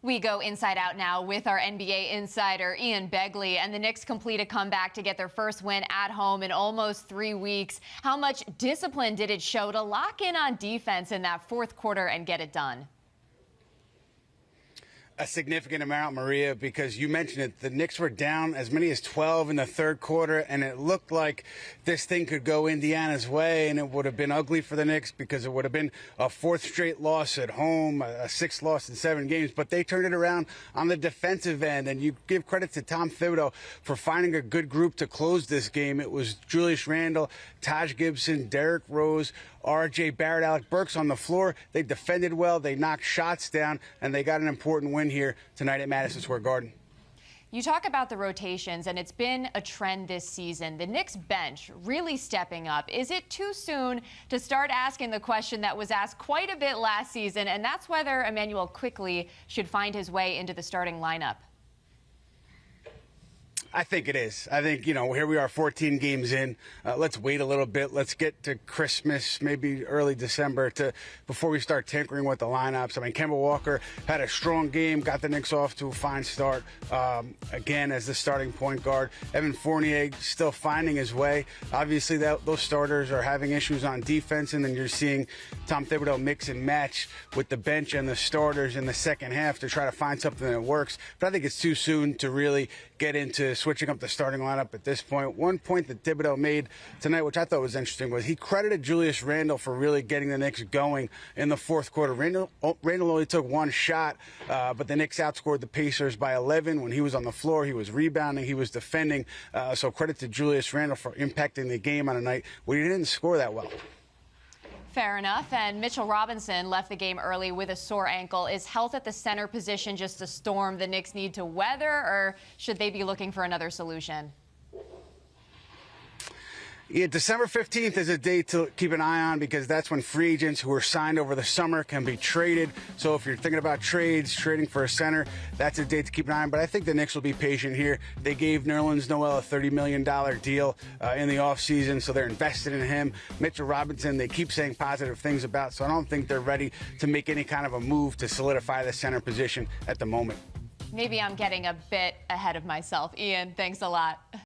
We go inside out now with our NBA insider, Ian Begley, and the Knicks complete a comeback to get their first win at home in almost 3 weeks. How much discipline did it show to lock in on defense in that fourth quarter and get it done? A significant amount, Maria, because you mentioned it. The Knicks were down as many as 12 in the third quarter, and it looked like this thing could go Indiana's way, and it would have been ugly for the Knicks because it would have been a fourth straight loss at home, a sixth loss in 7 games. But they turned it around on the defensive end, and you give credit to Tom Thibodeau for finding a good group to close this game. It was Julius Randle, Taj Gibson, Derrick Rose, R.J. Barrett, Alec Burks on the floor. They defended well, they knocked shots down, and they got an important win here tonight at Madison Square Garden. You talk about the rotations, and it's been a trend this season. The Knicks bench really stepping up. Is it too soon to start asking the question that was asked quite a bit last season, and that's whether Immanuel Quickly should find his way into the starting lineup? I think it is. I think, here we are 14 games in. Let's wait a little bit. Let's get to Christmas, maybe early December, before we start tinkering with the lineups. I mean, Kemba Walker had a strong game, got the Knicks off to a fine start, again, as the starting point guard. Evan Fournier still finding his way. Obviously, those starters are having issues on defense, and then you're seeing Tom Thibodeau mix and match with the bench and the starters in the second half to try to find something that works. But I think it's too soon to really get into switching up the starting lineup at this point. One point that Thibodeau made tonight, which I thought was interesting, was he credited Julius Randle for really getting the Knicks going in the fourth quarter. Randle only took 1 shot, but the Knicks outscored the Pacers by 11. When he was on the floor, he was rebounding, he was defending. So credit to Julius Randle for impacting the game on a night where he didn't score that well. Fair enough. And Mitchell Robinson left the game early with a sore ankle. Is health at the center position just a storm the Knicks need to weather, or should they be looking for another solution? Yeah, December 15th is a date to keep an eye on because that's when free agents who were signed over the summer can be traded. So if you're thinking about trades, trading for a center, that's a date to keep an eye on. But I think the Knicks will be patient here. They gave Nerlens Noel a $30 million deal in the offseason, so they're invested in him. Mitchell Robinson, they keep saying positive things about, so I don't think they're ready to make any kind of a move to solidify the center position at the moment. Maybe I'm getting a bit ahead of myself. Ian, thanks a lot.